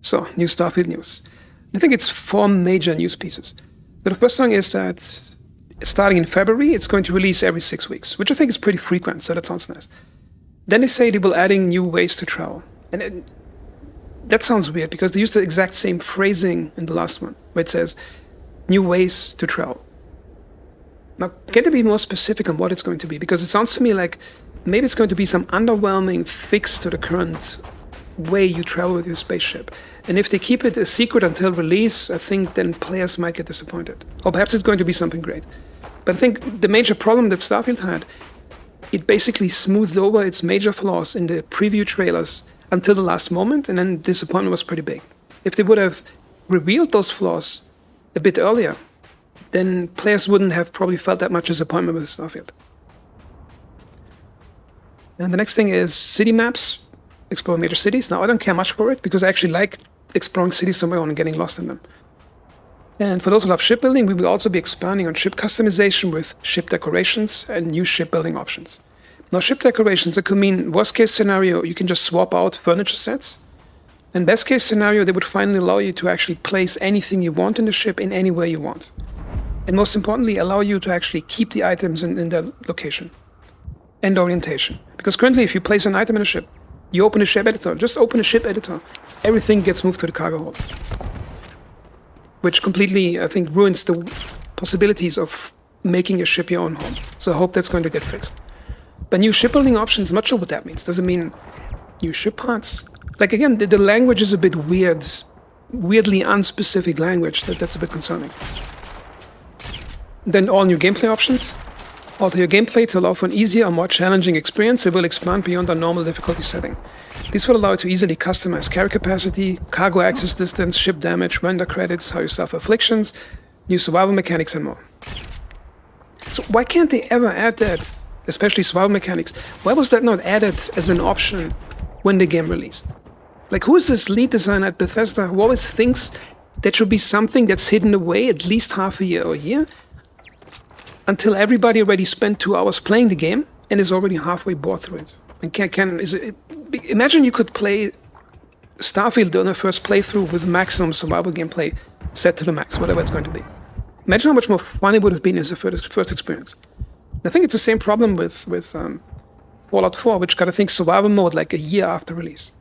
So, new Starfield news. I think it's 4 major news pieces. So the first one is that starting in February, it's going to release every 6 weeks, which I think is pretty frequent, so that sounds nice. Then they say they will adding new ways to travel. And that sounds weird because they used the exact same phrasing in the last one, where it says new ways to travel. Now, can they be more specific on what it's going to be? Because it sounds to me like maybe it's going to be some underwhelming fix to the current way you travel with your spaceship. And if they keep it a secret until release, I think then players might get disappointed. Or perhaps it's going to be something great. But I think the major problem that Starfield had, it basically smoothed over its major flaws in the preview trailers until the last moment, and then disappointment was pretty big. If they would have revealed those flaws a bit earlier, then players wouldn't have probably felt that much disappointment with Starfield. And the next thing is city maps, explore major cities. Now, I don't care much for it because I actually like exploring cities on my own and getting lost in them. And for those who love shipbuilding, we will also be expanding on ship customization with ship decorations and new shipbuilding options. Now, ship decorations, it could mean worst case scenario, you can just swap out furniture sets. And best case scenario, they would finally allow you to actually place anything you want in the ship in any way you want. And most importantly, allow you to actually keep the items in their location and orientation. Because currently, if you place an item in a ship, you open a ship editor, just open a ship editor, everything gets moved to the cargo hold. Which completely, I think, ruins the possibilities of making your ship your own home. So I hope that's going to get fixed. But new shipbuilding options, I'm not sure what that means. Does it mean new ship parts? Like again, the language is a bit weird, weirdly unspecific language. That's a bit concerning. Then all new gameplay options. Alter your gameplay to allow for an easier or more challenging experience. It will expand beyond our normal difficulty setting. This will allow you to easily customize carry capacity, cargo access distance, ship damage, render credits, how you suffer afflictions, new survival mechanics, and more. So why can't they ever add that, especially survival mechanics? Why was that not added as an option when the game released? Like, who is this lead designer at Bethesda who always thinks that should be something that's hidden away at least half a year or a year until everybody already spent 2 hours playing the game and is already halfway bored through it? And imagine you could play Starfield on a first playthrough with maximum survival gameplay set to the max, whatever it's going to be. Imagine how much more fun it would have been as a first experience. I think it's the same problem with Fallout 4, which got, I think, survival mode like a year after release.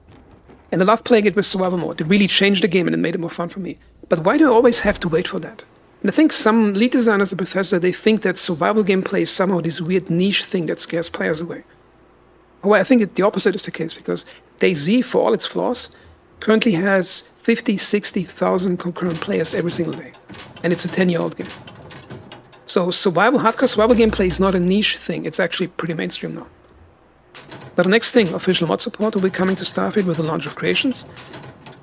And I love playing it with survival mode. It really changed the game and it made it more fun for me. But why do I always have to wait for that? And I think some lead designers at Bethesda, they think that survival gameplay is somehow this weird niche thing that scares players away. Well, I think the opposite is the case because DayZ, for all its flaws, currently has 50, 60,000 concurrent players every single day. And it's a 10-year-old game. So hardcore survival gameplay is not a niche thing. It's actually pretty mainstream now. But the next thing, official mod support will be coming to Starfield with the launch of creations.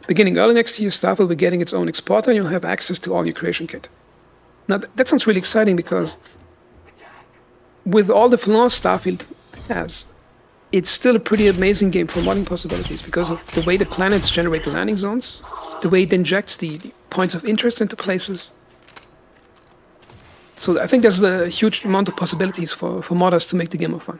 Beginning early next year, Starfield will be getting its own exporter and you'll have access to all your creation kit. Now, that sounds really exciting because with all the flaws Starfield has, it's still a pretty amazing game for modding possibilities because of the way the planets generate the landing zones, the way it injects the points of interest into places. So I think there's a huge amount of possibilities for modders to make the game more fun.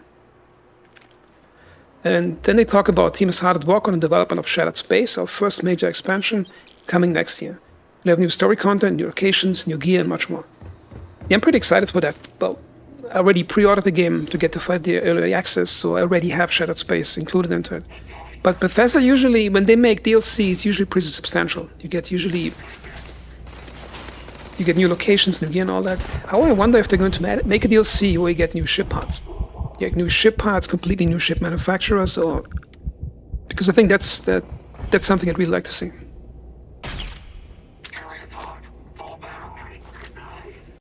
And then they talk about Team is hard at work on the development of Shattered Space, our first major expansion, coming next year. We'll have new story content, new locations, new gear, and much more. Yeah, I'm pretty excited for that. Well, I already pre-ordered the game to get the 5-day early access, so I already have Shattered Space included into it. But Bethesda usually, when they make DLC, it's usually pretty substantial. You get new locations, new gear, and all that. However, I wonder if they're going to make a DLC where you get new ship parts. You get new ship parts, completely new ship manufacturers, or because I think that's something I'd really like to see.